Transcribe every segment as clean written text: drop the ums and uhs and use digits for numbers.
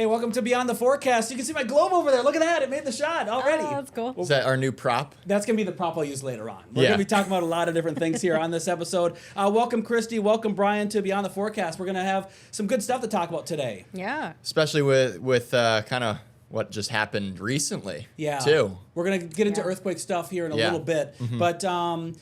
Hey, welcome to Beyond the Forecast. You can see my globe over there. Look at that. It made the shot already. Oh, that's cool. Is that our new prop? That's going to be the prop I'll use later on. We're going to be talking about a lot of different things here on this episode. Welcome, Christy. Welcome, Brian, to Beyond the Forecast. We're going to have some good stuff to talk about today. Yeah. Especially with kind of what just happened recently. Yeah. Too. We're going to get into earthquake stuff here in a little bit. Mm-hmm.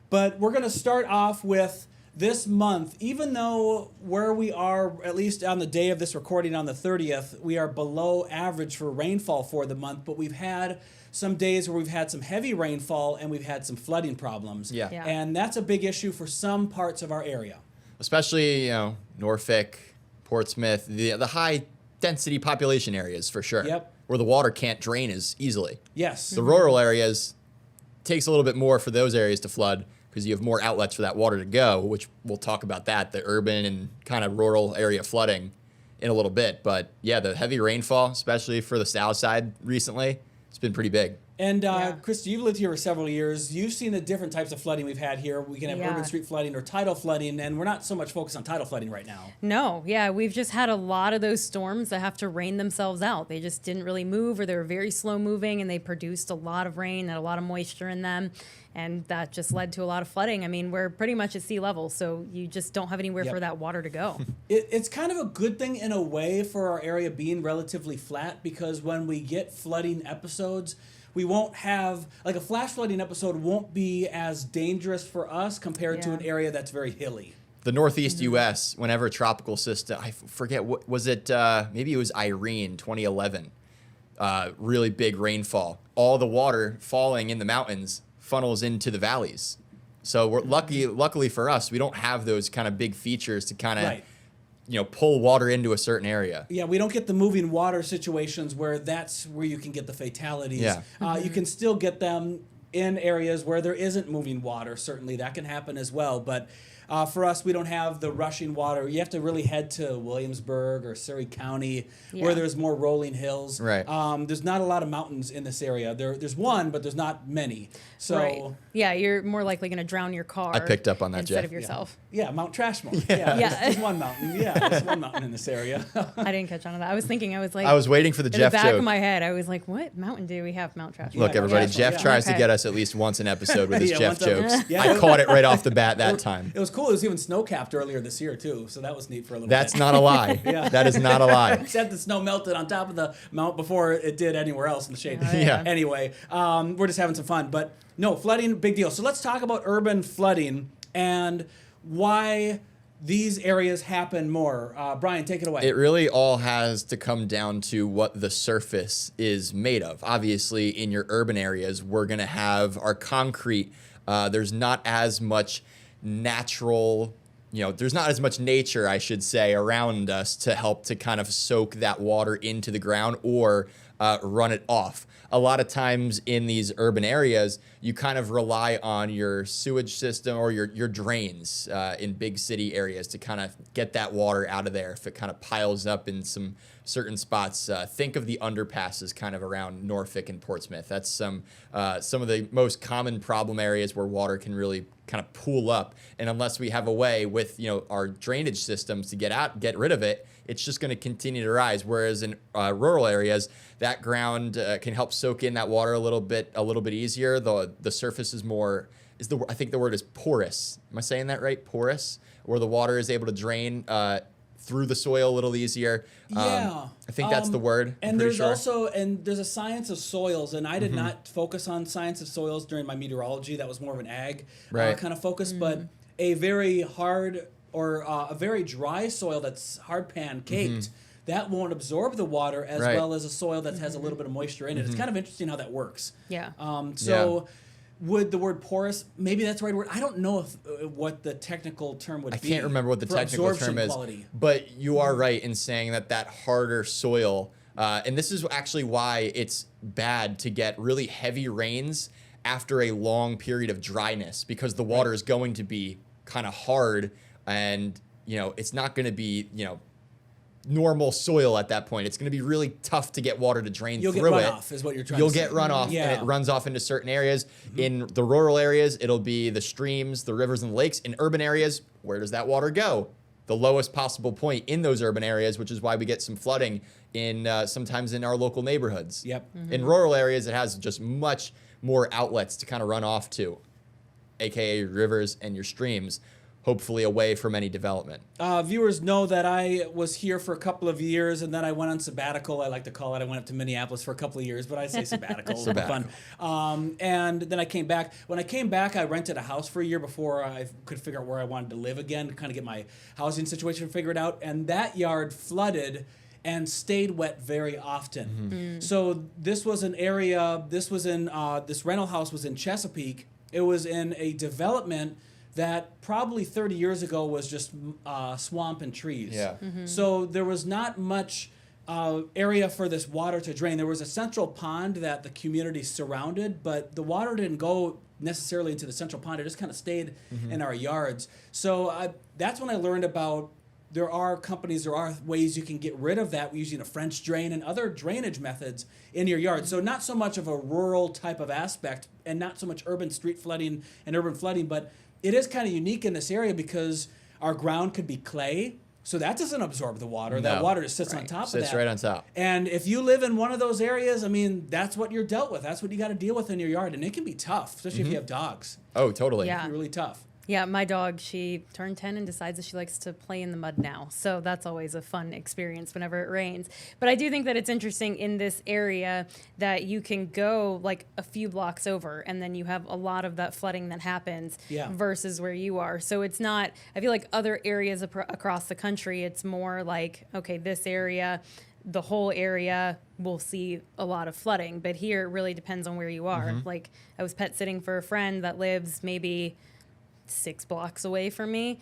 But we're going to start off with this month, even though where we are, at least on the day of this recording on the 30th, we are below average for rainfall for the month, but we've had some days where we've had some heavy rainfall and we've had some flooding problems. Yeah. And that's a big issue for some parts of our area. Especially, Norfolk, Portsmouth, the high density population areas for sure. Yep. Where the water can't drain as easily. Yes. The rural areas takes a little bit more for those areas to flood, because you have more outlets for that water to go, which we'll talk about that, the urban and kind of rural area flooding in a little bit. But yeah, the heavy rainfall, especially for the south side recently, it's been pretty big. And Christy, you've lived here for several years. You've seen the different types of flooding we've had here. We can have urban street flooding or tidal flooding, and we're not so much focused on tidal flooding right now. No, yeah, we've just had a lot of those storms that have to rain themselves out. They just didn't really move, or they were very slow moving, and they produced a lot of rain and a lot of moisture in them. And that just led to a lot of flooding. I mean, we're pretty much at sea level, so you just don't have anywhere for that water to go. It's kind of a good thing in a way for our area being relatively flat, because when we get flooding episodes, we won't have, like a flash flooding episode won't be as dangerous for us compared to an area that's very hilly. The Northeast U.S., whenever a tropical system, I forget, what was it, maybe it was Irene, 2011, really big rainfall. All the water falling in the mountains funnels into the valleys. So we're luckily for us, we don't have those kind of big features to kind of, pull water into a certain area. Yeah, we don't get the moving water situations where that's where you can get the fatalities. Yeah. You can still get them in areas where there isn't moving water. Certainly that can happen as well. But for us, we don't have the rushing water. You have to really head to Williamsburg or Surrey County where there's more rolling hills. Right. There's not a lot of mountains in this area. There's one, but there's not many. So yeah, you're more likely going to drown your car. I picked up on that, instead Jeff. of yourself. Yeah, Mount Trashmore. There's one mountain. Yeah, there's one mountain in this area. I didn't catch on to that. I was I was waiting for the in Jeff the back joke. of my head, I was like, what mountain do we have? Mount Trashmore. Look, everybody, Trashmore, Jeff tries to get us at least once an episode with his Jeff jokes. I caught it right off the bat that time. It was cool. It was even snow-capped earlier this year, too, so that was neat for a little That's bit. not a lie. That is not a lie. Except the snow melted on top of the mount before it did anywhere else in the shade. Yeah. Anyway, we're just having some fun. But no, flooding, big deal. So let's talk about urban flooding and why these areas happen more. Brian, take it away. It really all has to come down to what the surface is made of. Obviously, in your urban areas, we're going to have our concrete. There's not as much natural, there's not as much nature, I should say, around us to help to kind of soak that water into the ground or run it off. A lot of times in these urban areas, you kind of rely on your sewage system or your drains in big city areas to kind of get that water out of there if it kind of piles up in some certain spots. Think of the underpasses kind of around Norfolk and Portsmouth. That's some of the most common problem areas where water can really kind of pool up. And unless we have a way with our drainage systems to get rid of it, it's just going to continue to rise. Whereas in rural areas, that ground can help soak in that water a little bit easier. The surface is more I think the word is porous. Am I saying that right? Porous, where the water is able to drain through the soil a little easier. Yeah. I think that's the word. And there's there's a science of soils, and I did not focus on science of soils during my meteorology. That was more of an ag kind of focus, but a very hard or a very dry soil that's hard pan caked, that won't absorb the water as well as a soil that has a little bit of moisture in it. It's kind of interesting how that works. Yeah. Would the word porous, maybe that's the right word. I don't know what the technical term would be. I can't remember what the technical term is. Quality. But you are right in saying that harder soil, and this is actually why it's bad to get really heavy rains after a long period of dryness, because the water is going to be kind of hard, and it's not going to be normal soil at that point. It's going to be really tough to get water to drain through it. You'll get runoff is what you're trying to say. You'll get runoff, and it runs off into certain areas. In the rural areas, it'll be the streams, the rivers, and the lakes. In urban areas, where does that water go? the lowest possible point in those urban areas, which is why we get some flooding in sometimes in our local neighborhoods. Yep. In rural areas, it has just much more outlets to kind of run off to, aka rivers and your streams, hopefully away from any development. Viewers know that I was here for a couple of years, and then I went on sabbatical. I like to call it. I went up to Minneapolis for a couple of years, but I say sabbatical. Sabbatical. Fun. And then I came back. When I came back, I rented a house for a year before I could figure out where I wanted to live again, to kind of get my housing situation figured out. And that yard flooded and stayed wet very often. So this was an area. This was in this rental house was in Chesapeake. It was in a development that probably 30 years ago was just swamp and trees. Yeah. So there was not much area for this water to drain. There was a central pond that the community surrounded, but the water didn't go necessarily into the central pond. It just kind of stayed in our yards. So that's when I learned about there are ways you can get rid of that using a French drain and other drainage methods in your yard. So not so much of a rural type of aspect and not so much urban street flooding and urban flooding, but it is kind of unique in this area because our ground could be clay, so that doesn't absorb the water. No. That water just sits on top of that. Sits right on top. And if you live in one of those areas, I mean, that's what you're dealt with. That's what you got to deal with in your yard, and it can be tough, especially if you have dogs. Oh, totally. Yeah. It can be really tough. Yeah, my dog, she turned 10 and decides that she likes to play in the mud now. So that's always a fun experience whenever it rains. But I do think that it's interesting in this area that you can go like a few blocks over and then you have a lot of that flooding that happens versus where you are. So it's not, I feel like other areas across the country, it's more like, okay, this area, the whole area will see a lot of flooding. But here it really depends on where you are. Like I was pet sitting for a friend that lives maybe 6 blocks away from me.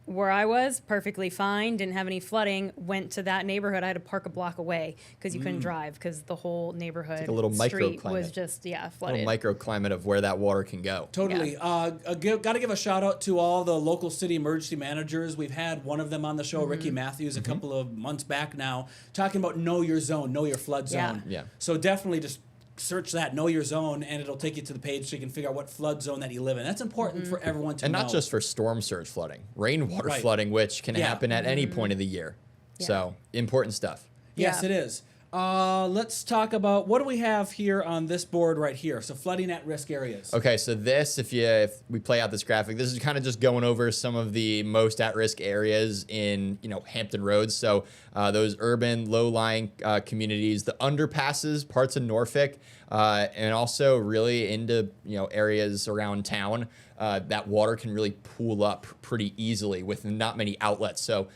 Where I was, perfectly fine, didn't have any flooding, went to that neighborhood. I had to park a block away because you couldn't drive because the whole neighborhood It's like a little street microclimate. was just, flooded. A little microclimate of where that water can go. Totally. Got to give a shout out to all the local city emergency managers. We've had one of them on the show, Ricky Matthews, a couple of months back now, talking about know your zone, know your flood zone. Yeah. So definitely just search that, know your zone, and it'll take you to the page so you can figure out what flood zone that you live in. That's important for everyone to know. And not just for storm surge flooding, rainwater Right. flooding, which can happen at any point of the year. Yeah. So important stuff. Yes, Yeah. it is. Let's talk about what do we have here on this board right here. So flooding at risk areas. Okay, so this, if we play out this graphic, this is kind of just going over some of the most at-risk areas in Hampton Roads. So those urban, low-lying communities, the underpasses, parts of Norfolk, and also really into areas around town. That water can really pool up pretty easily with not many outlets. So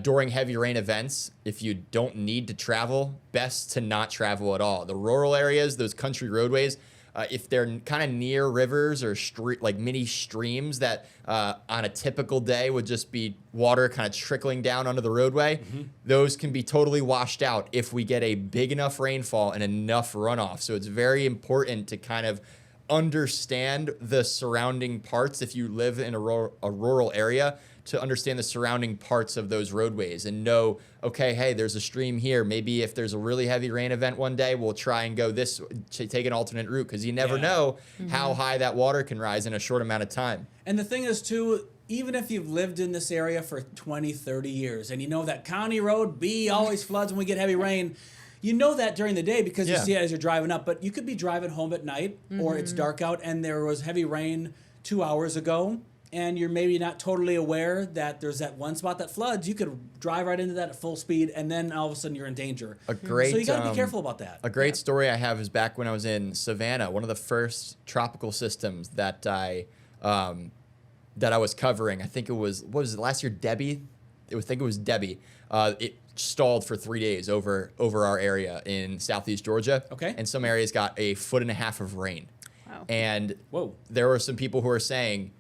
during heavy rain events, if you don't need to travel, best to not travel at all. The rural areas, those country roadways, if they're kind of near rivers or like mini streams that on a typical day would just be water kind of trickling down onto the roadway, those can be totally washed out if we get a big enough rainfall and enough runoff. So it's very important to kind of understand the surrounding parts if you live in a rural area, to understand the surrounding parts of those roadways and know, okay, hey, there's a stream here. Maybe if there's a really heavy rain event one day, we'll try and go take an alternate route, because you never know how high that water can rise in a short amount of time. And the thing is, too, even if you've lived in this area for 20, 30 years, and you know that County Road B always floods when we get heavy rain, you know that during the day because you see it as you're driving up. But you could be driving home at night or it's dark out and there was heavy rain 2 hours ago, and you're maybe not totally aware that there's that one spot that floods. You could drive right into that at full speed, and then all of a sudden you're in danger. So you got to be careful about that. A great story I have is back when I was in Savannah, one of the first tropical systems that I was covering. I think it was, what was it, last year, Debbie? I think it was Debbie. It stalled for 3 days over our area in southeast Georgia. Okay. And some areas got 1.5 feet of rain. Wow. And Whoa. there were some people who were saying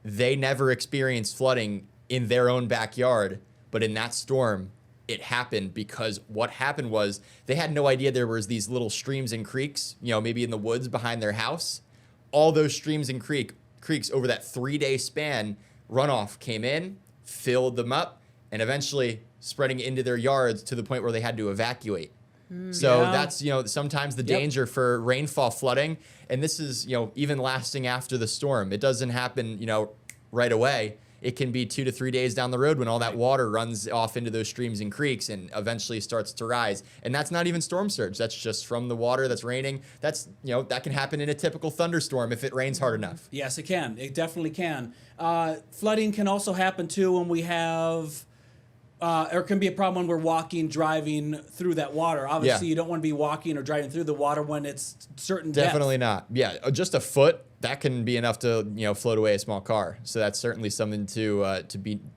they never experienced flooding in their own backyard, but in that storm, it happened because what happened was they had no idea there was these little streams and creeks, maybe in the woods behind their house. All those streams and creeks over that 3-day span, runoff came in, filled them up, and eventually spreading into their yards to the point where they had to evacuate. So that's, sometimes the danger for rainfall flooding. And this is, even lasting after the storm. It doesn't happen, right away. it can be 2 to 3 days down the road when all that water runs off into those streams and creeks and eventually starts to rise. And that's not even storm surge. That's just from the water that's raining. That's, that can happen in a typical thunderstorm if it rains hard enough. Yes, it can. It definitely can. Flooding can also happen too when we have, or can be a problem when we're walking, driving through that water. Obviously, you don't want to be walking or driving through the water when it's certain depth. Definitely not. Yeah, just a foot, that can be enough to float away a small car. So that's certainly something to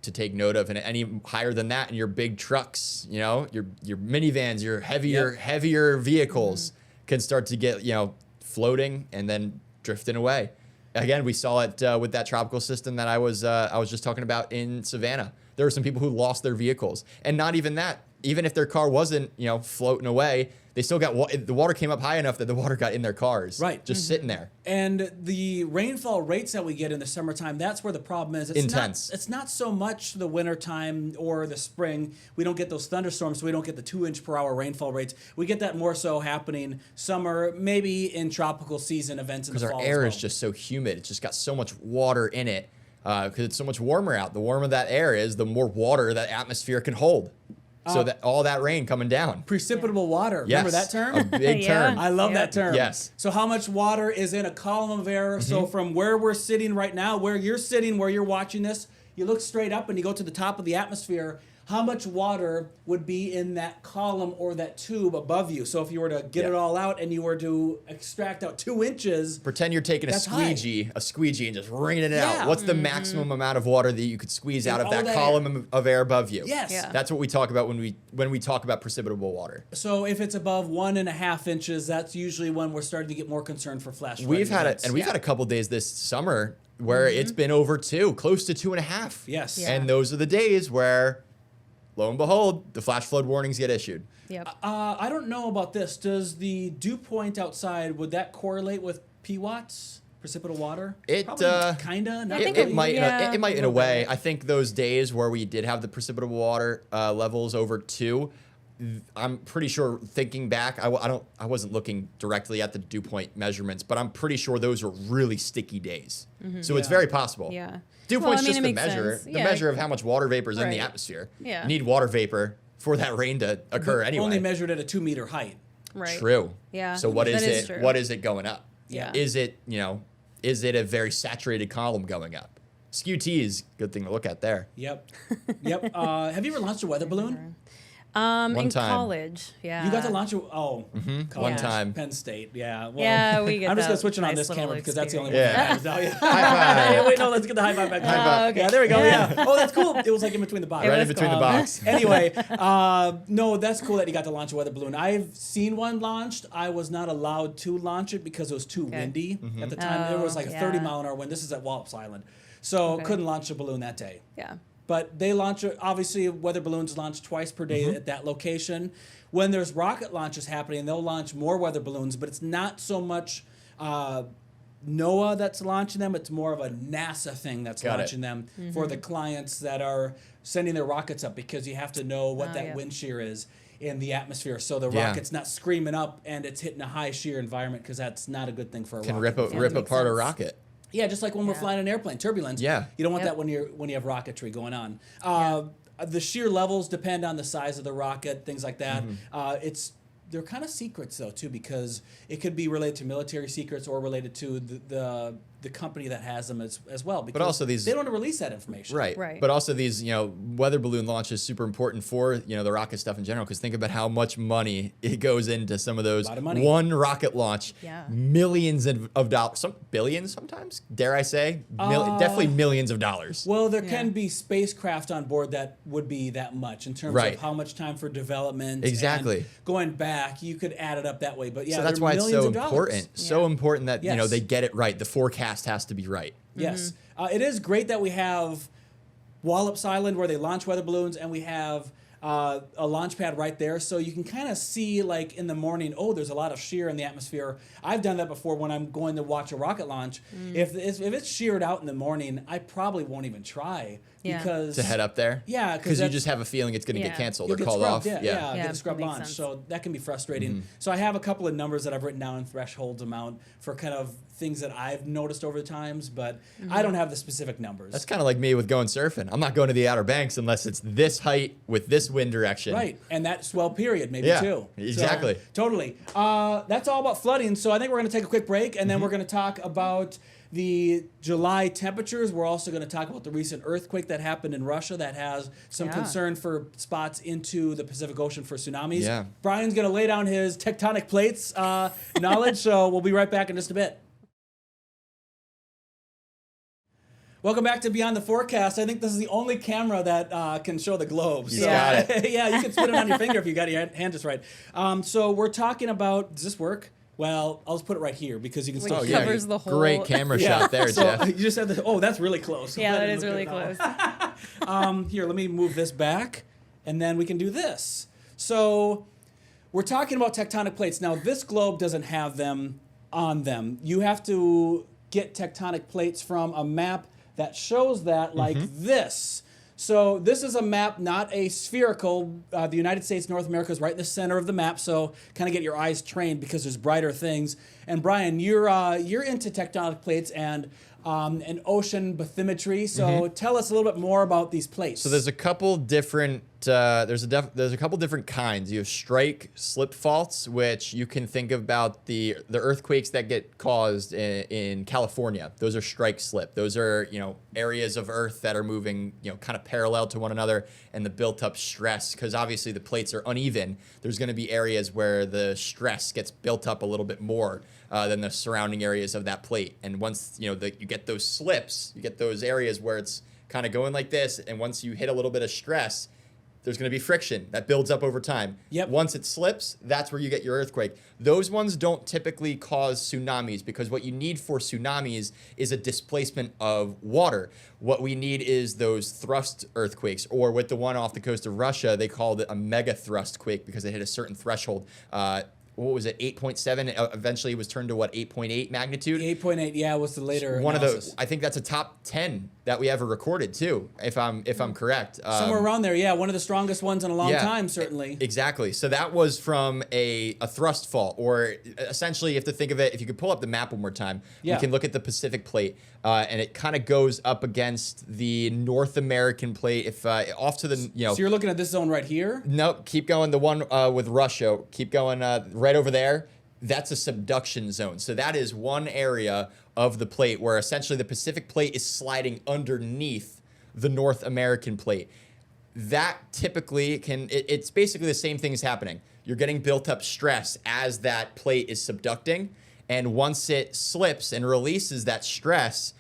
take note of. And any higher than that, in your big trucks, your minivans, your heavier vehicles can start to get floating and then drifting away. Again, we saw it with that tropical system that I was just talking about in Savannah. There were some people who lost their vehicles, and not even that. Even if their car wasn't, floating away, they still got the water came up high enough that the water got in their cars. Right. Just sitting there. And the rainfall rates that we get in the summertime, that's where the problem is. It's intense. It's not so much the wintertime or the spring. We don't get those thunderstorms, so we don't get the 2-inch per hour rainfall rates. We get that more so happening summer, maybe in tropical season events in the fall. Because our air is just so humid. It's just got so much water in it. Because it's so much warmer out. The warmer that air is, the more water that atmosphere can hold. So that all that rain coming down. Precipitable water. Yes, Remember that term? a big term. I love that term. Yes. So how much water is in a column of air? So from where we're sitting right now, where you're sitting, where you're watching this, you look straight up and you go to the top of the atmosphere. How much water would be in that column or that tube above you? So if you were to get it all out and you were to extract out 2 inches. Pretend you're taking a squeegee and just wringing it out. What's the maximum amount of water that you could squeeze out of that column of air above you? Yes. Yeah. That's what we talk about when we talk about precipitable water. So if it's above 1.5 inches, that's usually when we're starting to get more concerned for flash flooding We've had events. we've had a couple days this summer where it's been over 2, close to 2.5. Yes. Yeah. And those are the days where, lo and behold, the flash flood warnings get issued. Yep. I don't know about this. Does the dew point outside, would that correlate with PWATS, precipitable water? It kinda. Not think really. it might yeah. it might in a way. I think those days where we did have the precipitable water levels over 2, I'm pretty sure, thinking back, I wasn't looking directly at the dew point measurements, but I'm pretty sure those were really sticky days. So it's very possible. Yeah. Dew Well, point's I mean, just it the makes measure, sense. the Yeah. measure of how much water vapor is in the Right. atmosphere. Yeah. You need water vapor for that rain to occur anyway. Only measured at a 2-meter height. Right. True. Yeah. So what is That is it? true. What is it going up? Yeah. Is it is it a very saturated column going up? SQT is a good thing to look at there. Yep. Yep. Have you ever launched a weather balloon? In time. college, yeah. You got to launch a college, One time. Penn State, yeah. Well, Yeah, we get I'm just that gonna switch it on nice this camera little because that's the only experience. one. Yeah. That matters. Hey, wait, no, let's get the high five back. five. Yeah, there we go. Yeah. Oh, that's cool. It was like in between the box. Right in was between cool. the box. Anyway, no, that's cool that you got to launch a weather balloon. I've seen one launched. I was not allowed to launch it because it was too windy at the time. There was like a 30-mile-an-hour wind. This is at Wallops Island, so couldn't launch a balloon that day. Yeah. But they launch, obviously, weather balloons launch twice per day at that location. When there's rocket launches happening, they'll launch more weather balloons, but it's not so much NOAA that's launching them. It's more of a NASA thing that's launching them for the clients that are sending their rockets up, because you have to know what wind shear is in the atmosphere. So the rocket's not screaming up and it's hitting a high shear environment, because that's not a good thing for a rocket. Can rip apart a rocket. Yeah, just like when we're flying an airplane, turbulence. Yeah. You don't want that when you have rocketry going on. The shear levels depend on the size of the rocket, things like that. They're kind of secrets though too, because it could be related to military secrets or related to the company that has them as well. Because But also these, they don't want to release that information. Right. Right. But also these, weather balloon launch is super important for, the rocket stuff in general, because think about how much money it goes into some of those. A lot of money. One rocket launch, Yeah. millions of dollars, some billions sometimes, dare I say, definitely millions of dollars. Well, there can be spacecraft on board that would be that much in terms of how much time for development. Exactly. And going back, you could add it up that way. But yeah, So that's they're why it's so millions of dollars. important. So important that, Yes. they get it right. The forecast has to be right. Yes. It is great that we have Wallops Island where they launch weather balloons, and we have a launch pad right there, so you can kind of see like in the morning, oh, there's a lot of shear in the atmosphere. I've done that before when I'm going to watch a rocket launch. If it's sheared out in the morning, I probably won't even try because to head up there. Yeah, because you just have a feeling it's going to get canceled or called off. Get a scrub launch. Sense. So that can be frustrating. So I have a couple of numbers that I've written down in thresholds amount for kind of things that I've noticed over the times, but I don't have the specific numbers. That's kind of like me with going surfing. I'm not going to the Outer Banks unless it's this height with this wind direction. Right, and that swell period maybe too. Exactly. So, totally. That's all about flooding. So I think we're going to take a quick break, and then we're going to talk about the July temperatures. We're also going to talk about the recent earthquake that happened in Russia that has some concern for spots into the Pacific Ocean for tsunamis. Yeah. Brian's going to lay down his tectonic plates knowledge, so we'll be right back in just a bit. Welcome back to Beyond the Forecast. I think this is the only camera that can show the globe. You got it. Yeah, you can spin it on your finger if you got your hand just right. So we're talking about, does this work? Well, I'll just put it right here because you can still see it. Covers the whole. Great camera shot there, Jeff. You just said that. Oh, that's really close. Yeah, that is really close. Here, let me move this back, and then we can do this. So we're talking about tectonic plates. Now, this globe doesn't have them on them. You have to get tectonic plates from a map that shows that like this. So this is a map, not a spherical. The United States, North America is right in the center of the map, so kind of get your eyes trained because there's brighter things. And Brian, you're into tectonic plates and ocean bathymetry. So tell us a little bit more about these plates. So there's a couple different there's a couple different kinds. You have strike slip faults, which you can think about the earthquakes that get caused in California. Those are strike slip. Those are, areas of earth that are moving, kind of parallel to one another, and the built up stress, because obviously the plates are uneven. There's going to be areas where the stress gets built up a little bit more than the surrounding areas of that plate. And once you get those slips, you get those areas where it's kind of going like this, and once you hit a little bit of stress, there's going to be friction that builds up over time. Yep. Once it slips, that's where you get your earthquake. Those ones don't typically cause tsunamis because what you need for tsunamis is a displacement of water. What we need is those thrust earthquakes, or with the one off the coast of Russia, they called it a mega thrust quake because it hit a certain threshold. What was it, 8.7? Eventually it was turned to 8.8 magnitude? 8.8, yeah, was the later one analysis. of the, I think that's a top 10 that we ever recorded too, if I'm correct. Somewhere around there, yeah, one of the strongest ones in a long time, certainly. Exactly. So that was from a thrust fault, or essentially, you have to think of it, if you could pull up the map one more time, we can look at the Pacific plate, and it kind of goes up against the North American plate, if off to the, So you're looking at this zone right here? Nope, keep going, the one with Russia, keep going right over there. That's a subduction zone. So that is one area of the plate where essentially the Pacific plate is sliding underneath the North American plate. That typically it's basically the same things happening. You're getting built up stress as that plate is subducting. And once it slips and releases that stress,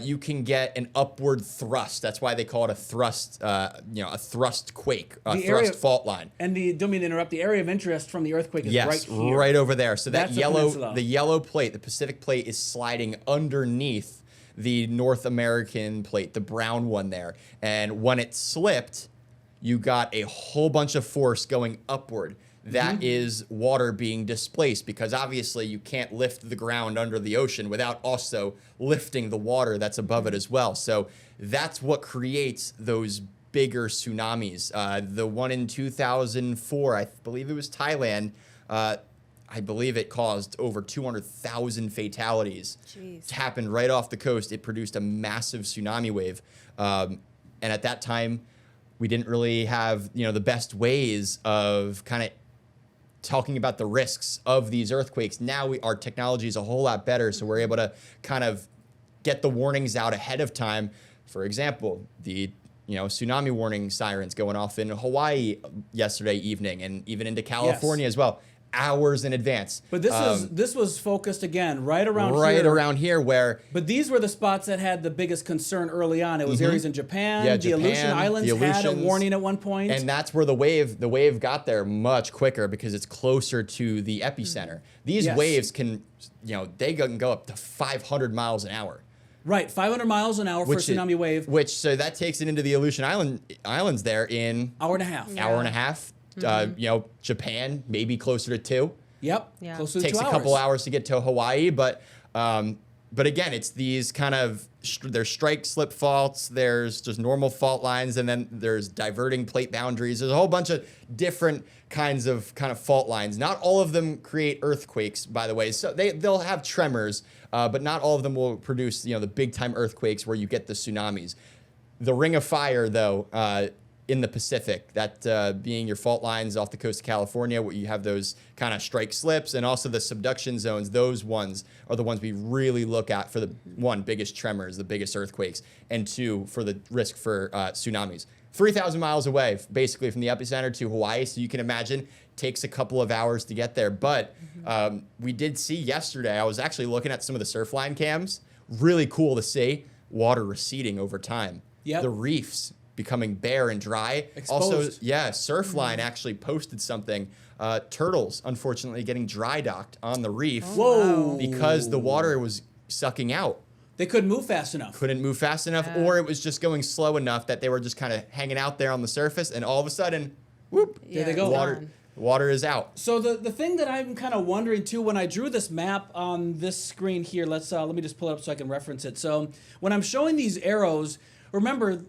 you can get an upward thrust. That's why they call it a thrust, a thrust quake, a thrust fault line. And don't mean to interrupt, the area of interest from the earthquake is right here. Right over there. So that's the yellow plate, the Pacific plate, is sliding underneath the North American plate, the brown one there. And when it slipped, you got a whole bunch of force going upward. That is water being displaced, because obviously you can't lift the ground under the ocean without also lifting the water that's above it as well. So that's what creates those bigger tsunamis. The one in 2004, I believe it was Thailand, I believe it caused over 200,000 fatalities. Jeez. It happened right off the coast. It produced a massive tsunami wave. And at that time, we didn't really have, the best ways of kind of talking about the risks of these earthquakes. Now our technology is a whole lot better, so we're able to kind of get the warnings out ahead of time. For example, the tsunami warning sirens going off in Hawaii yesterday evening, and even into California as well, hours in advance. But this was focused again right around here where. But these were the spots that had the biggest concern early on. It was areas in Japan. Yeah, the Aleutian Islands had a warning at one point. And that's where the wave got there much quicker because it's closer to the epicenter. These waves can, they can go up to 500 miles an hour. Right, 500 miles an hour for a tsunami wave. So that takes it into the Aleutian Islands there in hour and a half. Hour and a half. Japan, maybe closer to 2. Yep. Yeah. Closer to Takes 2 a hours. couple hours to get to Hawaii, but again, it's these kind of there's strike slip faults, there's just normal fault lines, and then there's diverting plate boundaries. There's a whole bunch of different kinds of fault lines. Not all of them create earthquakes, by the way. So they'll have tremors, but not all of them will produce the big time earthquakes where you get the tsunamis. The Ring of Fire, though, in the Pacific, that being your fault lines off the coast of California, where you have those kind of strike slips, and also the subduction zones. Those ones are the ones we really look at for the one, biggest tremors, the biggest earthquakes, and two, for the risk for tsunamis. 3,000 miles away, basically, from the epicenter to Hawaii, so you can imagine takes a couple of hours to get there. But we did see yesterday, I was actually looking at some of the surf line cams, really cool to see, water receding over time. Yep. The reefs becoming bare and dry. Exposed. Also, Surfline actually posted something. Turtles, unfortunately, getting dry docked on the reef. Whoa. Because the water was sucking out. They couldn't move fast enough. Couldn't move fast enough, or it was just going slow enough that they were just kind of hanging out there on the surface, and all of a sudden, whoop, There they go. Water is out. So the thing that I'm kind of wondering too, when I drew this map on this screen here, let me just pull it up so I can reference it. So when I'm showing these arrows, remember,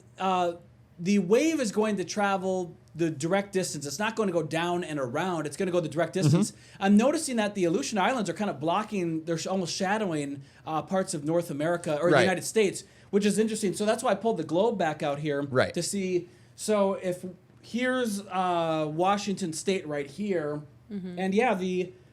the wave is going to travel the direct distance. It's not going to go down and around. It's going to go the direct distance. I'm noticing that the Aleutian Islands are kind of blocking, they're almost shadowing parts of North America or the United States, which is interesting. So that's why I pulled the globe back out here to see. So if here's Washington State right here, and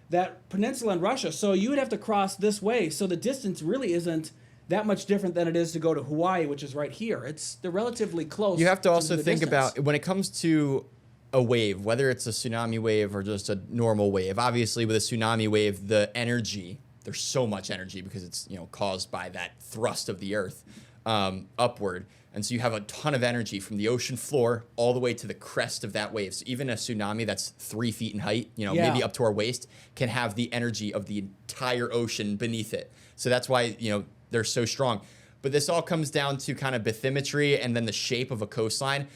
that peninsula in Russia. So you would have to cross this way. So the distance really isn't that much different than it is to go to Hawaii, which is right here. They're relatively close. You have to also think distance. about when it comes to a wave, whether it's a tsunami wave or just a normal wave. Obviously, with a tsunami wave, the energy, there's so much energy because it's caused by that thrust of the earth upward. And so you have a ton of energy from the ocean floor all the way to the crest of that wave. So even a tsunami that's 3 feet in height, maybe up to our waist, can have the energy of the entire ocean beneath it. So that's why, they're so strong. But this all comes down to kind of bathymetry and then the shape of a coastline.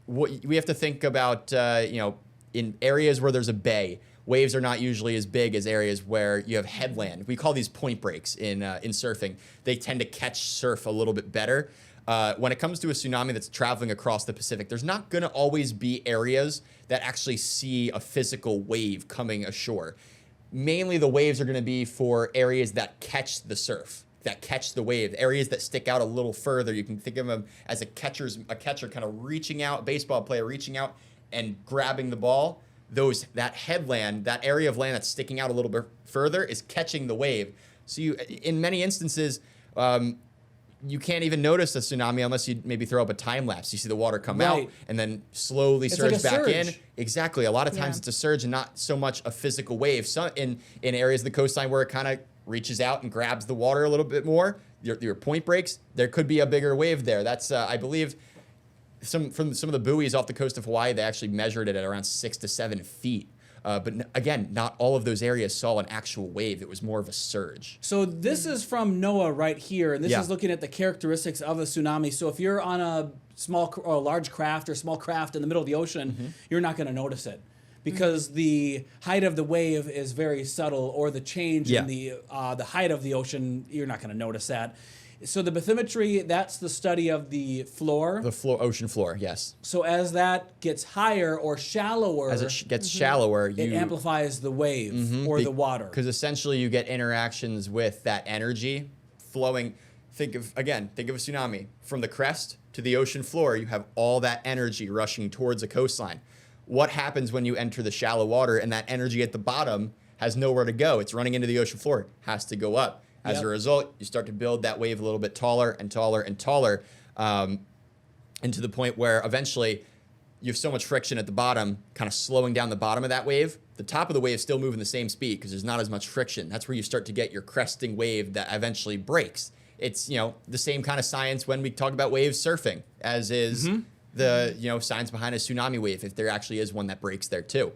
What we have to think about, in areas where there's a bay, waves are not usually as big as areas where you have headland. We call these point breaks in surfing. They tend to catch surf a little bit better. When it comes to a tsunami that's traveling across the Pacific, there's not going to always be areas that actually see a physical wave coming ashore. Mainly the waves are going to be for areas that catch the surf, that catch the wave, areas that stick out a little further. You can think of them as a catcher kind of reaching out, baseball player reaching out and grabbing the ball. That headland, that area of land that's sticking out a little bit further is catching the wave. So in many instances, you can't even notice a tsunami unless you maybe throw up a time lapse. You see the water come out and then slowly surge like back surge. in. Exactly. A lot of times it's a surge and not so much a physical wave. So in areas of the coastline where it kind of reaches out and grabs the water a little bit more, your point breaks, there could be a bigger wave there. That's, I believe, from some of the buoys off the coast of Hawaii, they actually measured it at around 6 to 7 feet. But again, not all of those areas saw an actual wave. It was more of a surge. So this is from NOAA right here, and this is looking at the characteristics of a tsunami. So if you're on a small or large craft or small craft in the middle of the ocean, you're not going to notice it because the height of the wave is very subtle, or the change in the height of the ocean, you're not going to notice that. So the bathymetry, that's the study of the floor. Ocean floor, yes. So as that gets higher or shallower, as it gets shallower, it amplifies the wave or the water. Because essentially you get interactions with that energy flowing. Think of a tsunami. From the crest to the ocean floor, you have all that energy rushing towards a coastline. What happens when you enter the shallow water and that energy at the bottom has nowhere to go? It's running into the ocean floor, has to go up. As a result, you start to build that wave a little bit taller and taller and taller, and to the point where eventually you have so much friction at the bottom, kind of slowing down the bottom of that wave. The top of the wave is still moving the same speed because there's not as much friction. That's where you start to get your cresting wave that eventually breaks. It's the same kind of science when we talk about waves surfing, as is the science behind a tsunami wave, if there actually is one that breaks there too.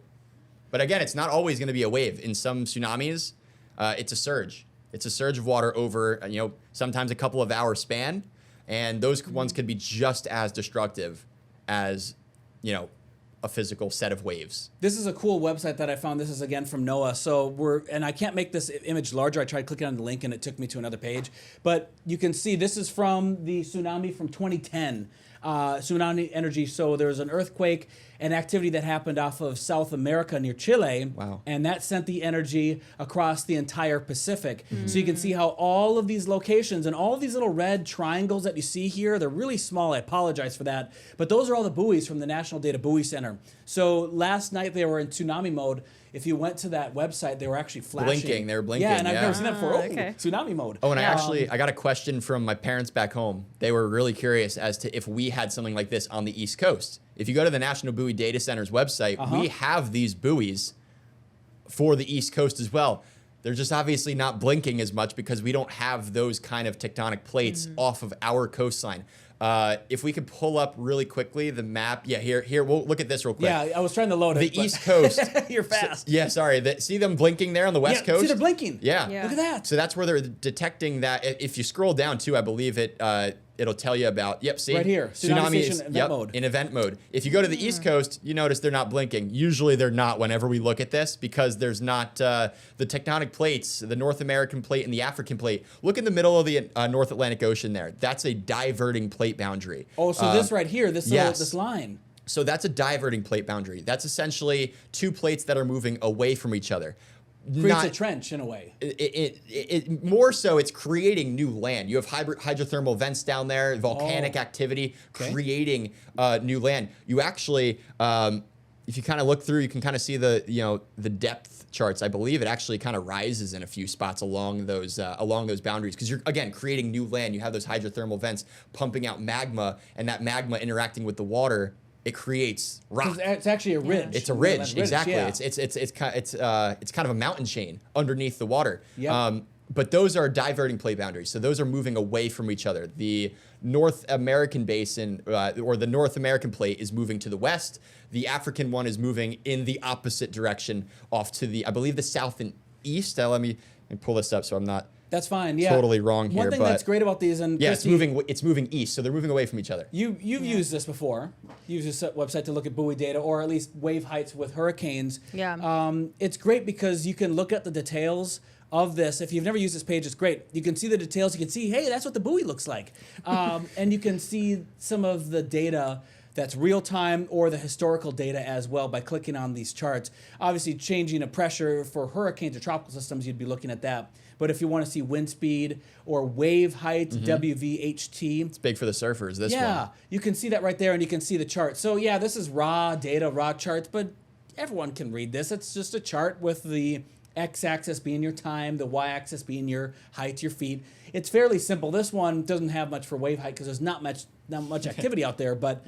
But again, it's not always going to be a wave. In some tsunamis, it's a surge. It's a surge of water over, sometimes a couple of hour span. And those ones could be just as destructive as, a physical set of waves. This is a cool website that I found. This is again from NOAA. And I can't make this image larger. I tried clicking on the link and it took me to another page. But you can see this is from the tsunami from 2010. Tsunami energy. So there was an earthquake and activity that happened off of South America near Chile. Wow. And that sent the energy across the entire Pacific. So you can see how all of these locations and all of these little red triangles that you see here, they're really small. I apologize for that. But those are all the buoys from the National Data Buoy Center. So last night they were in tsunami mode. If you went to that website, they were actually flashing. Blinking. They were blinking. Yeah, and I've never seen that before. Oh, Okay. tsunami mode. Oh, and I got a question from my parents back home. They were really curious as to if we had something like this on the East Coast. If you go to the National Buoy Data Center's website, we have these buoys for the East Coast as well. They're just obviously not blinking as much because we don't have those kind of tectonic plates off of our coastline. If we could pull up really quickly the map. Yeah, here, we'll look at this real quick. Yeah, I was trying to load it. The East Coast. You're fast. Sorry. See them blinking there on the West Coast? See, they're blinking. Yeah. Yeah. Look at that. So that's where they're detecting that. If you scroll down too, I believe it'll tell you about, see? Right here, tsunami station event mode. In event mode. If you go to the East Coast, you notice they're not blinking. Usually they're not whenever we look at this because there's not the tectonic plates, the North American plate and the African plate. Look in the middle of the North Atlantic Ocean there. That's a diverting plate boundary. Oh, so this right here, this line. So that's a diverting plate boundary. That's essentially two plates that are moving away from each other. Creates a trench in a way. It more so it's creating new land. You have hydrothermal vents down there, volcanic activity creating new land. You actually, if you kind of look through, you can kind of see the depth charts. I believe it actually kind of rises in a few spots along those boundaries because you're again creating new land. You have those hydrothermal vents pumping out magma, and that magma interacting with the water. It creates rock. It's actually a ridge. It's a ridge, exactly. Yeah. It's kind of a mountain chain underneath the water. Yep. But those are diverting plate boundaries, so those are moving away from each other. The North American basin or the North American plate is moving to the west. The African one is moving in the opposite direction, off to I believe the south and east. Let me pull this up so I'm not. That's fine. Yeah. Totally wrong here. One thing that's great about these, and Christy, it's moving east, so they're moving away from each other. You've used this before. You used this website to look at buoy data, or at least wave heights with hurricanes. Yeah. It's great because you can look at the details of this. If you've never used this page, it's great. You can see the details. You can see, hey, that's what the buoy looks like, and you can see some of the data that's real time or the historical data as well by clicking on these charts. Obviously, changing a pressure for hurricanes or tropical systems, you'd be looking at that. But if you want to see wind speed or wave height, WVHT. It's big for the surfers, this one. Yeah, you can see that right there and you can see the chart. So yeah, this is raw data, raw charts, but everyone can read this. It's just a chart with the x-axis being your time, the y-axis being your height, your feet. It's fairly simple. This one doesn't have much for wave height because there's not much activity out there, but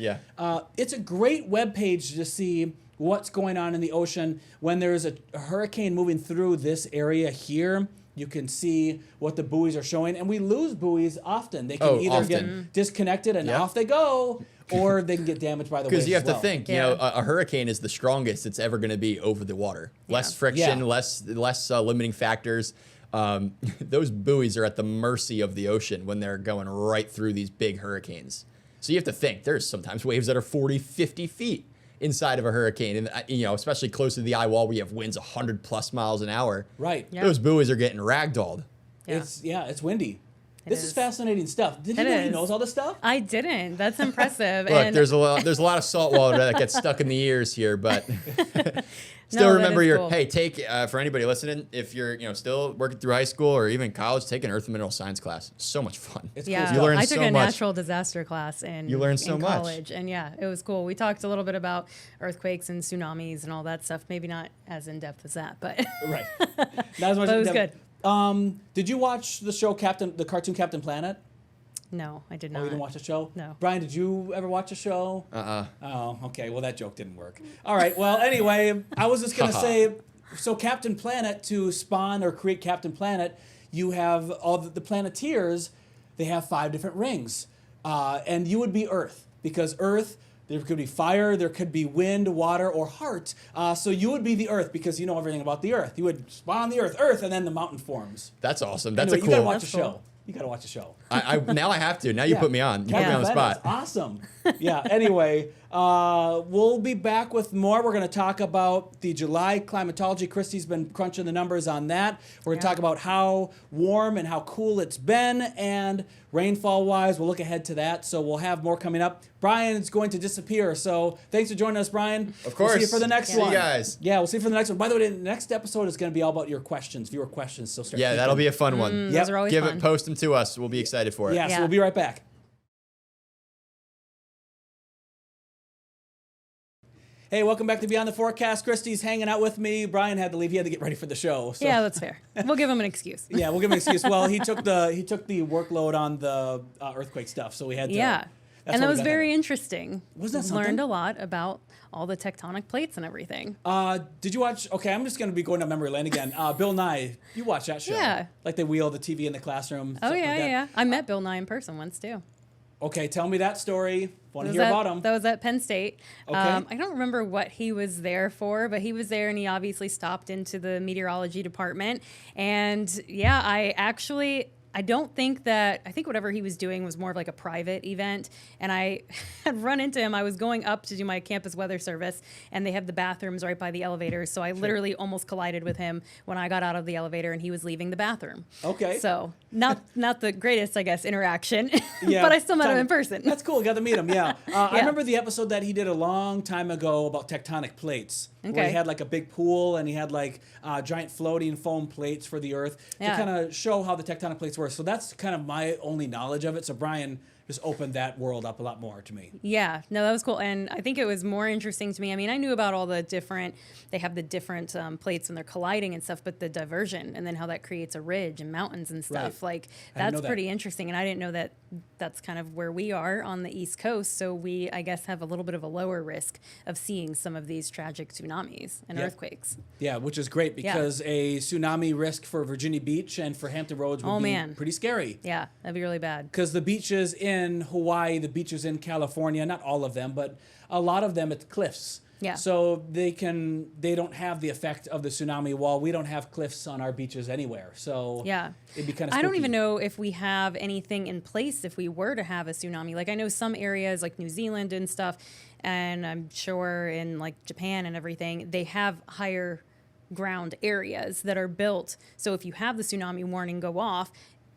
it's a great web page to see what's going on in the ocean. When there's a hurricane moving through this area here, you can see what the buoys are showing, and we lose buoys often. They can either get disconnected and off they go, or they can get damaged by the waves. Because you have to think, a hurricane is the strongest it's ever going to be over the water. Less friction, less limiting factors. Those buoys are at the mercy of the ocean when they're going right through these big hurricanes. So you have to think, there's sometimes waves that are 40, 50 feet inside of a hurricane, and especially close to the eye wall where you have winds 100+ miles an hour. Right. Yeah. Those buoys are getting ragdolled. Yeah. It's windy. This is fascinating stuff. Did you know he knows all this stuff? I didn't. That's impressive. Look, and there's a lot of salt water that gets stuck in the ears here, but still No, remember cool. take for anybody listening, if you're still working through high school or even college, take an earth and mineral science class. It's so much fun. It's Yeah, cool You learn I took so a much. natural disaster class in so much. college, and it was cool. We talked a little bit about earthquakes and tsunamis and all that stuff. Maybe not as in depth as that, but Right. Not as much. But it was good. Did you watch the show the cartoon Captain Planet? no, I did Oh, not. you didn't watch the show? No. Brian, did you ever watch the show? Uh-uh. Oh, okay. Well, that joke didn't work. All right. Well, anyway, I was just going to say, so Captain Planet, to spawn or create Captain Planet, you have all the Planeteers, they have 5 different rings. And you would be Earth, because Earth There could be fire, there could be wind, water, or heart. So you would be the earth because you know everything about the earth. You would spawn on the earth, and then the mountain forms. That's awesome. That's Anyway, a cool. You gotta watch That's the cool. show. You gotta watch the show. Now I have to. Now you put me on. You put me on the spot. Awesome. Yeah. Anyway, we'll be back with more. We're going to talk about the July climatology. Christy's been crunching the numbers on that. We're going to talk about how warm and how cool it's been, and rainfall-wise, we'll look ahead to that. So we'll have more coming up. Brian's going to disappear. So thanks for joining us, Brian. Of course. We'll see you for the next See one. you guys. Yeah, we'll see you for the next one. By the way, the next episode is going to be all about your questions, viewer questions. So start Yeah, that'll be a fun one. Those are always Give fun. it, post them to us. We'll be excited for it. Yeah, so Yeah. we'll be right back. Hey, welcome back to Beyond the Forecast. Christy's hanging out with me. Brian had to leave. He had to get ready for the show. So. Yeah, that's fair. We'll give him an excuse. Yeah, we'll give him an excuse. Well, he took the workload on the earthquake stuff, so we had to. Yeah. That's And that what we was got very done. interesting. Wasn't that something? Learned a lot about all the tectonic plates and everything. Did you watch? Okay, I'm just going to be going down memory lane again. Bill Nye, you watch that show? Yeah. Like they wheel the TV in the classroom. Oh, stuff yeah, like that. yeah. I met Bill Nye in person once, too. Okay, tell me that story. Want to Was hear at- about him? That was at Penn State. Okay. I don't remember what he was there for, but he was there and he obviously stopped into the meteorology department. And yeah, I don't think I think whatever he was doing was more of like a private event. And I had run into him. I was going up to do my campus weather service, and they have the bathrooms right by the elevators. So I literally almost collided with him when I got out of the elevator and he was leaving the bathroom. Okay. So not the greatest, I guess, interaction, Yeah, but I still met him tell in me. person. That's cool. Got to meet him. Yeah. I remember the episode that he did a long time ago about tectonic plates. Where Okay. he had like a big pool and he had like giant floating foam plates for the Earth Yeah. to kind of show how the tectonic plates work. So that's kind of my only knowledge of it. So Brian just opened that world up a lot more to me. Yeah, no, that was cool. And I think it was more interesting to me. I mean, I knew about all the they have the different plates when they're colliding and stuff, but the diversion and then how that creates a ridge and mountains and stuff, Right. like I didn't know that's that. pretty interesting. And I didn't know that that's kind of where we are on the East Coast. So we, I guess, have a little bit of a lower risk of seeing some of these tragic tsunamis and Yeah. earthquakes. Yeah, which is great Yeah. because a tsunami risk for Virginia Beach and for Hampton Roads would Oh, be man. pretty scary. Yeah, that'd be really bad. Because the beaches in Hawaii, the beaches in California, not all of them, but a lot of them, it's cliffs. Yeah. So they don't have the effect of the tsunami while we don't have cliffs on our beaches anywhere. So Yeah. it'd be kind of I don't even know if we have anything in place if we were to have a tsunami. Like I know some areas like New Zealand and stuff, and I'm sure in like Japan and everything, they have higher ground areas that are built. So if you have the tsunami warning go off,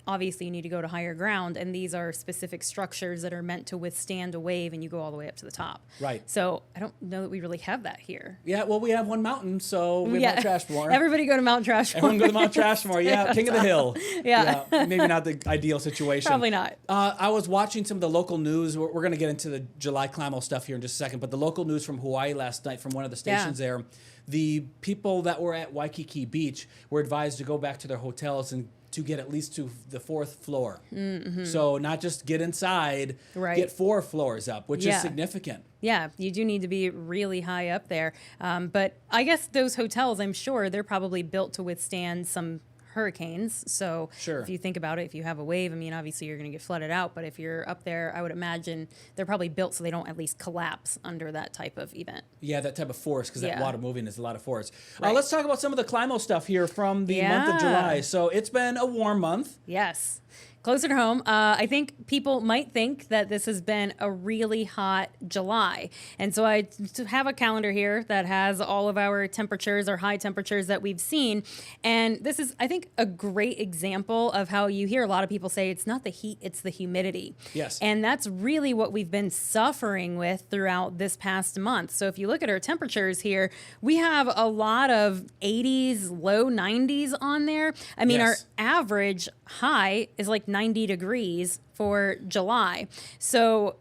obviously you need to go to higher ground, and these are specific structures that are meant to withstand a wave, and you go all the way up to the top. Right. So I don't know that we really have that here. Yeah, well, we have one mountain, so we have Mount Trashmore. Everybody go to Mount Trashmore. Everyone go to Mount Trashmore. Yeah, King of the Hill. Yeah. Maybe not the ideal situation. Probably not. I was watching some of the local news. We're going to get into the July Climo stuff here in just a second, but the local news from Hawaii last night from one of the stations there, the people that were at Waikiki Beach were advised to go back to their hotels and to get at least to the fourth floor. Mm-hmm. So not just get inside, Right. get 4 floors up, which is Yeah. significant. Yeah, you do need to be really high up there. But I guess those hotels, I'm sure they're probably built to withstand some hurricanes. So Sure. if you think about it, if you have a wave, I mean, obviously you're going to get flooded out. But if you're up there, I would imagine they're probably built so they don't at least collapse under that type of event. Yeah, that type of force, because that Yeah. water moving is a lot of force. Right. Let's talk about some of the Climo stuff here from the month of Yeah. July. So it's been a warm month. Yes. Closer to home, I think people might think that this has been a really hot July. And so I have a calendar here that has all of our temperatures, our high temperatures that we've seen. And this is, I think, a great example of how you hear a lot of people say it's not the heat, it's the humidity. Yes. And that's really what we've been suffering with throughout this past month. So if you look at our temperatures here, we have a lot of 80s, low 90s on there. I mean, Yes. our average high is like 90 degrees for July. So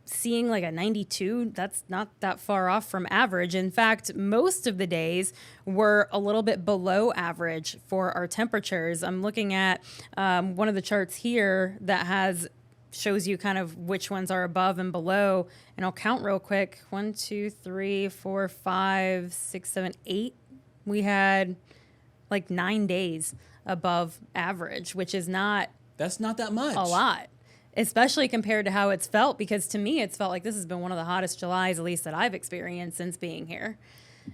seeing like a 92, that's not that far off from average. In fact, most of the days were a little bit below average for our temperatures. I'm looking at one of the charts here that shows you kind of which ones are above and below. And I'll count real quick. 1, 2, 3, 4, 5, 6, 7, 8. We had like 9 days above average, which is not That's not that much. a lot. especially compared to how it's felt, because to me, it's felt like this has been one of the hottest Julys, at least that I've experienced since being here.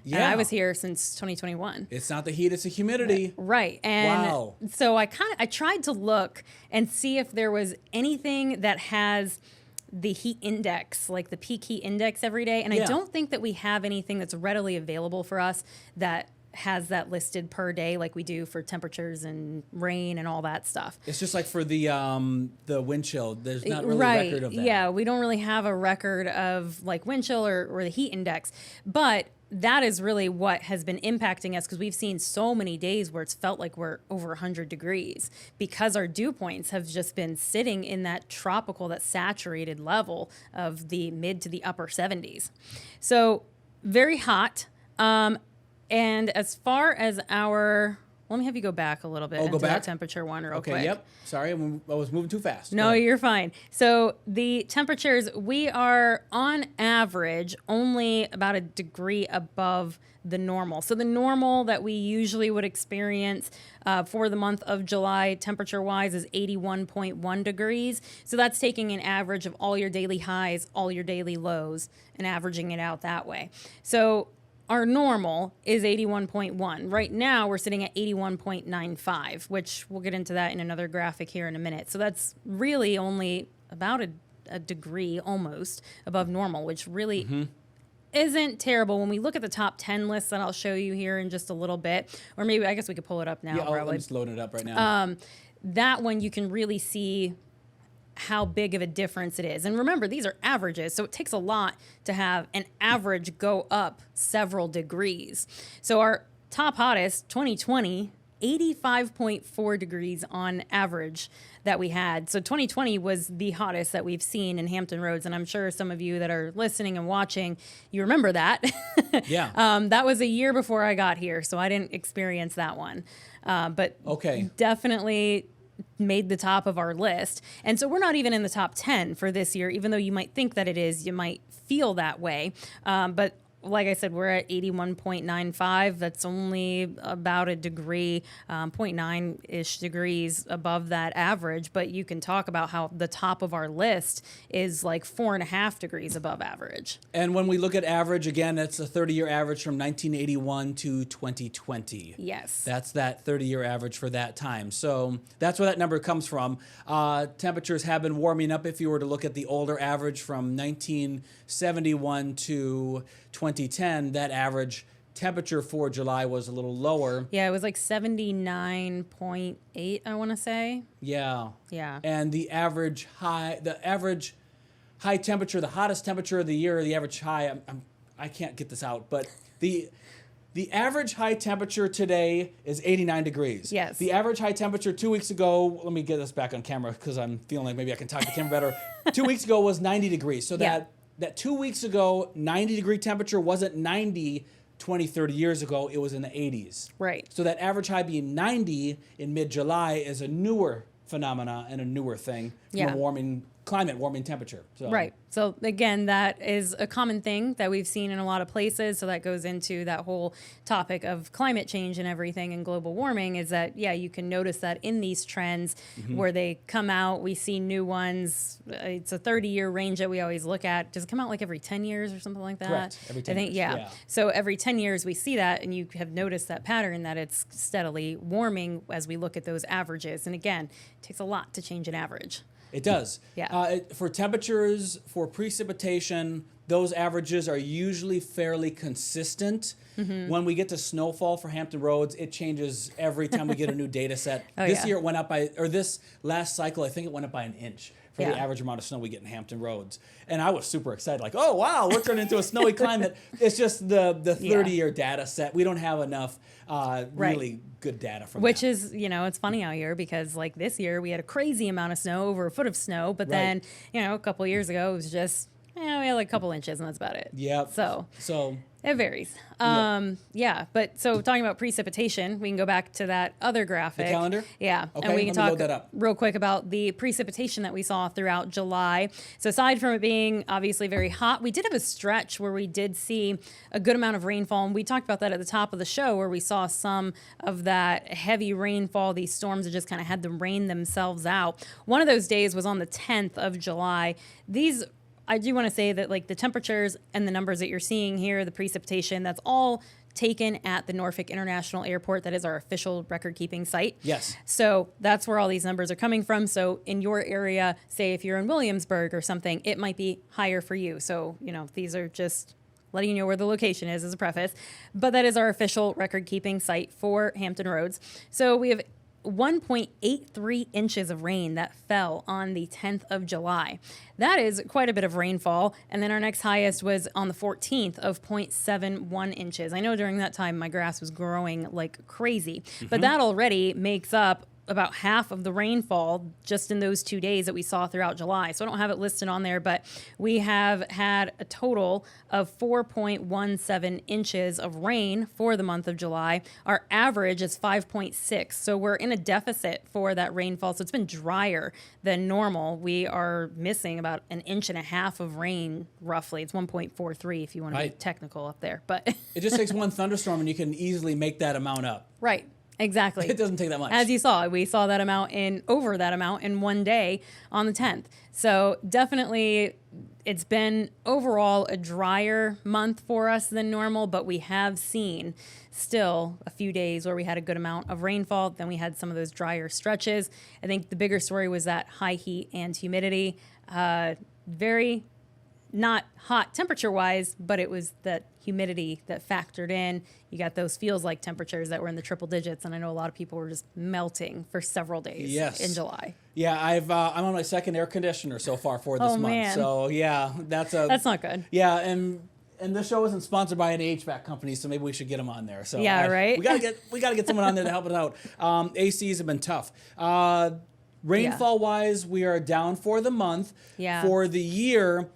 Yeah. And I was here since 2021. It's not the heat, it's the humidity. Right. And Wow. so I tried to look and see if there was anything that has the heat index, like the peak heat index every day. And I don't think that we have anything that's readily available for us that has that listed per day like we do for temperatures and rain and all that stuff. It's just like for the wind chill. There's not really Right. a record of that. Yeah, we don't really have a record of like wind chill or the heat index. But that is really what has been impacting us, because we've seen so many days where it's felt like we're over 100 degrees because our dew points have just been sitting in that tropical, that saturated level of the mid to the upper 70s. So very hot. And as far as let me have you go back a little bit into that temperature one real quick. Okay, yep. Sorry, I was moving too fast. No, you're fine. So the temperatures, we are on average only about a degree above the normal. So the normal that we usually would experience for the month of July temperature-wise is 81.1 degrees. So that's taking an average of all your daily highs, all your daily lows, and averaging it out that way. So our normal is 81.1. Right now, we're sitting at 81.95, which we'll get into that in another graphic here in a minute. So that's really only about a degree almost above normal, which really isn't terrible. When we look at the top 10 lists that I'll show you here in just a little bit, or maybe I guess we could pull it up now. Yeah, I'm just loading it up right now. That one you can really see how big of a difference it is. And remember, these are averages, so it takes a lot to have an average go up several degrees. So our top hottest, 2020, 85.4 degrees on average that we had. So 2020 was the hottest that we've seen in Hampton Roads, and I'm sure some of you that are listening and watching, you remember that. Yeah. That was a year before I got here, so I didn't experience that one. But definitely made the top of our list. And so we're not even in the top 10 for this year, even though you might think that it is, you might feel that way. But like I said, we're at 81.95. That's only about a degree, 0.9-ish degrees above that average. But you can talk about how the top of our list is like 4.5 degrees above average. And when we look at average, again, it's a 30-year average from 1981 to 2020. Yes. That's that 30-year average for that time. So that's where that number comes from. Temperatures have been warming up. If you were to look at the older average from 1971 to 2010, that average temperature for July was a little lower. Yeah, it was like 79.8, I want to say. Yeah. Yeah. And the average high temperature, the hottest temperature of the year, the average high, I can't get this out, but the average high temperature today is 89 degrees. Yes. The average high temperature 2 weeks ago, let me get this back on camera because I'm feeling like maybe I can talk to the camera better. 2 weeks ago was 90 degrees. So that 2 weeks ago, 90 degree temperature wasn't 90 20, 30 years ago. It was in the 80s. Right. So that average high being 90 in mid-July is a newer phenomena and a newer thing from a warming temperature. So. Right. So again, that is a common thing that we've seen in a lot of places. So that goes into that whole topic of climate change and everything and global warming is that, you can notice that in these trends where they come out, we see new ones. It's a 30-year range that we always look at. Does it come out like every 10 years or something like that? Correct. Every 10 years. Yeah. So every 10 years we see that, and you have noticed that pattern that it's steadily warming as we look at those averages. And again, it takes a lot to change an average. It does. Yeah. For temperatures, for precipitation, those averages are usually fairly consistent. When we get to snowfall for Hampton Roads, it changes every time we get a new data set. This year it went up this last cycle, I think it went up by an inch for the average amount of snow we get in Hampton Roads. And I was super excited, like, oh, wow, we're turning into a snowy climate. It's just the 30-year data set. We don't have enough really good data from Which that. is, it's funny out here because, like, this year we had a crazy amount of snow, over a foot of snow. But then, a couple of years ago, it was just, we had like a couple inches and that's about it. Yep. So It varies. Yeah, but so talking about precipitation, we can go back to that other graphic. The calendar? Yeah, Okay, and we can let me talk load that up. real quick about the precipitation that we saw throughout July. So aside from it being obviously very hot, we did have a stretch where we did see a good amount of rainfall, and we talked about that at the top of the show where we saw some of that heavy rainfall, these storms that just kind of had to rain themselves out. One of those days was on the 10th of July. I do want to say that like the temperatures and the numbers that you're seeing here, the precipitation, that's all taken at the Norfolk International Airport. That is our official record-keeping site. Yes. So that's where all these numbers are coming from. So in your area, say if you're in Williamsburg or something, it might be higher for you. So, these are just letting you know where the location is as a preface. But that is our official record-keeping site for Hampton Roads. So we have 1.83 inches of rain that fell on the 10th of July. That is quite a bit of rainfall. And then our next highest was on the 14th of 0.71 inches. I know during that time my grass was growing like crazy, but that already makes up about half of the rainfall just in those 2 days that we saw throughout July. So I don't have it listed on there, but we have had a total of 4.17 inches of rain for the month of July. Our average is 5.6. So we're in a deficit for that rainfall. So it's been drier than normal. We are missing about 1.5 inches of rain, roughly. It's 1.43 if you want to be technical up there. But it just takes one thunderstorm and you can easily make that amount up. Right. Exactly. It doesn't take that much. As you saw, we saw that amount over that amount in one day on the 10th. So definitely it's been overall a drier month for us than normal, but we have seen still a few days where we had a good amount of rainfall. Then we had some of those drier stretches. I think the bigger story was that high heat and humidity. Very not hot temperature-wise, but it was that humidity that factored in. You got those feels-like temperatures that were in the triple digits, and I know a lot of people were just melting for several days in July. Yeah, I'm on my second air conditioner so far for this month. Man. So yeah, that's not good. Yeah, and this show isn't sponsored by an HVAC company, so maybe we should get them on there. So yeah, right. We gotta get someone on there to help it out. ACs have been tough. Rainfall-wise, we are down for the month. Yeah. For the year.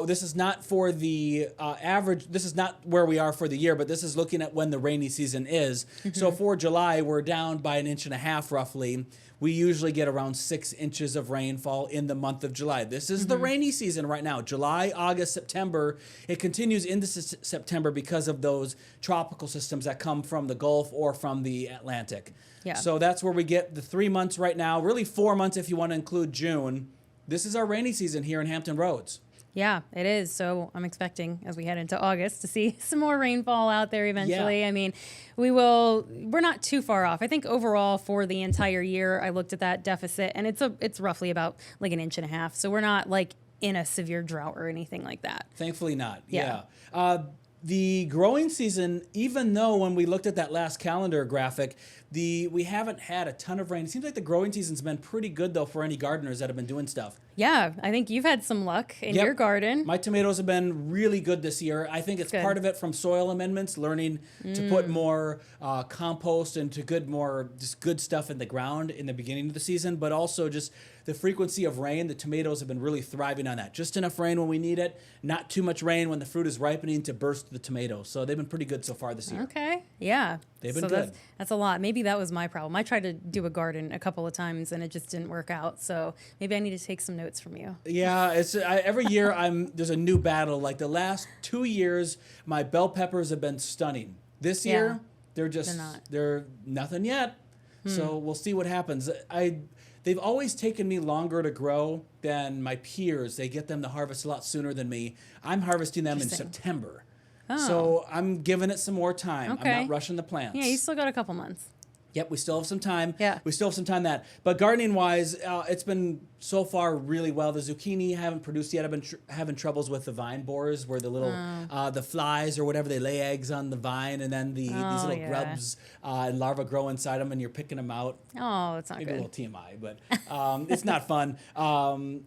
This is not for the average. This is not where we are for the year, but this is looking at when the rainy season is. So for July, we're down by 1.5 inches roughly. We usually get around 6 inches of rainfall in the month of July. This is the rainy season right now. July, August, September. It continues into September because of those tropical systems that come from the Gulf or from the Atlantic. Yeah. So that's where we get the 3 months right now. Really 4 months if you want to include June. This is our rainy season here in Hampton Roads. Yeah, it is. So I'm expecting as we head into August to see some more rainfall out there eventually. Yeah. I mean, we're not too far off. I think overall for the entire year, I looked at that deficit and it's roughly about like 1.5 inches. So we're not like in a severe drought or anything like that. Thankfully not. Yeah. The growing season, even though when we looked at that last calendar graphic, we haven't had a ton of rain. It seems like the growing season's been pretty good though for any gardeners that have been doing stuff. Yeah, I think you've had some luck in your garden. My tomatoes have been really good this year. I think it's part of it from soil amendments, learning to put more compost and to just good stuff in the ground in the beginning of the season, but also just the frequency of rain. The tomatoes have been really thriving on that. Just enough rain when we need it, not too much rain when the fruit is ripening to burst the tomatoes. So they've been pretty good so far this year. Okay, yeah. They've been good. That's a lot. Maybe that was my problem. I tried to do a garden a couple of times and it just didn't work out. So maybe I need to take some notes from you. Yeah, every year there's a new battle. Like the last 2 years, my bell peppers have been stunning. This year, they're nothing yet. So we'll see what happens. They've always taken me longer to grow than my peers. They get them to harvest a lot sooner than me. I'm harvesting them in September. Oh. So I'm giving it some more time. Okay. I'm not rushing the plants. Yeah, you still got a couple months. Yep, we still have some time. Yeah. We still have some time But gardening-wise, it's been so far really well. The zucchini haven't produced yet. I've been having troubles with the vine borers where the little, the flies or whatever, they lay eggs on the vine and then these little grubs and larvae grow inside them and you're picking them out. Oh, that's not Maybe good. a little TMI, but it's not fun.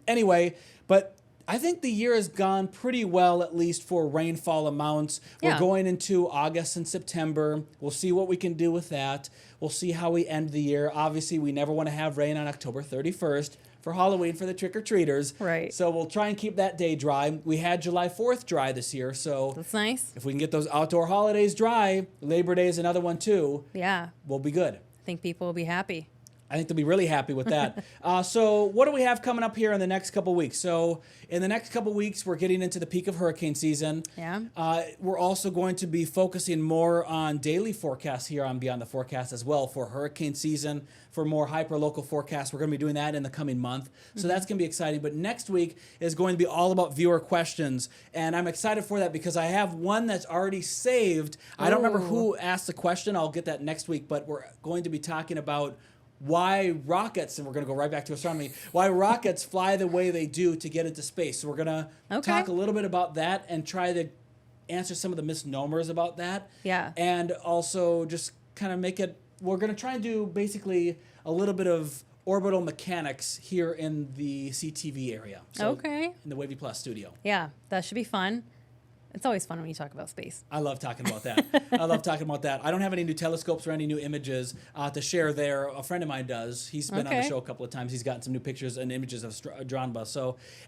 Anyway, but I think the year has gone pretty well, at least for rainfall amounts. We're Yeah. going into August and September. We'll see what we can do with that. We'll see how we end the year. Obviously, we never want to have rain on October 31st for Halloween for the trick-or-treaters. Right. So we'll try and keep that day dry. We had July 4th dry this year, so That's nice. if we can get those outdoor holidays dry, Labor Day is another one too, Yeah. we'll be good. I think people will be happy. I think they'll be really happy with that. So what do we have coming up here in the next couple weeks? So in the next couple weeks, we're getting into the peak of hurricane season. Yeah. We're also going to be focusing more on daily forecasts here on Beyond the Forecast as well for hurricane season, for more hyper-local forecasts. We're going to be doing that in the coming month. So that's going to be exciting. But next week is going to be all about viewer questions. And I'm excited for that because I have one that's already saved. I don't remember who asked the question. I'll get that next week. But we're going to be talking about why rockets, and we're going to go right back to astronomy, why rockets fly the way they do to get into space. So we're going to talk a little bit about that and try to answer some of the misnomers about that. Yeah. And also just kind of make it, we're going to try and do basically a little bit of orbital mechanics here in the CTV area. So in the Wavy Plus studio. Yeah, that should be fun. It's always fun when you talk about space. I love talking about that. I love talking about that. I don't have any new telescopes or any new images to share there. A friend of mine does. He's been on the show a couple of times. He's gotten some new pictures and images of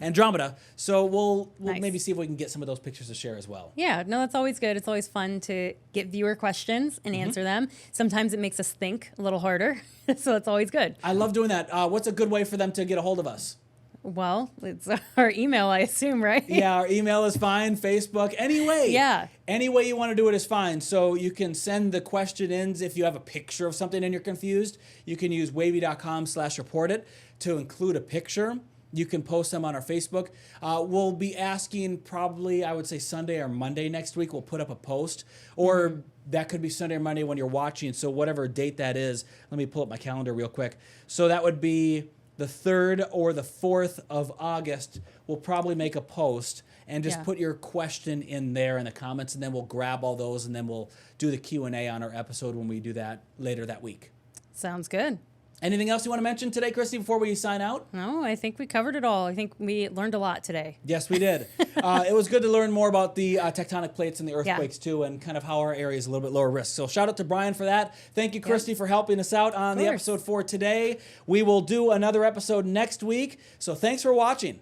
Andromeda. So we'll maybe see if we can get some of those pictures to share as well. Yeah, no, that's always good. It's always fun to get viewer questions and answer them. Sometimes it makes us think a little harder, so it's always good. I love doing that. What's a good way for them to get a hold of us? Well, it's our email, I assume, right? Yeah, our email is fine. Facebook, any way. Yeah. Any way you want to do it is fine. So you can send the question in if you have a picture of something and you're confused. You can use wavy.com/reportit to include a picture. You can post them on our Facebook. We'll be asking probably, I would say Sunday or Monday next week. We'll put up a post. Or that could be Sunday or Monday when you're watching. So whatever date that is, let me pull up my calendar real quick. So that would be the 3rd or the 4th of August. We'll probably make a post and just put your question in there in the comments, and then we'll grab all those, and then we'll do the Q&A on our episode when we do that later that week. Sounds good. Anything else you want to mention today, Christy, before we sign out? No, I think we covered it all. I think we learned a lot today. Yes, we did. It was good to learn more about the tectonic plates and the earthquakes, too, and kind of how our area is a little bit lower risk. So shout out to Brian for that. Thank you, Christy, for helping us out on the episode for today. We will do another episode next week. So thanks for watching.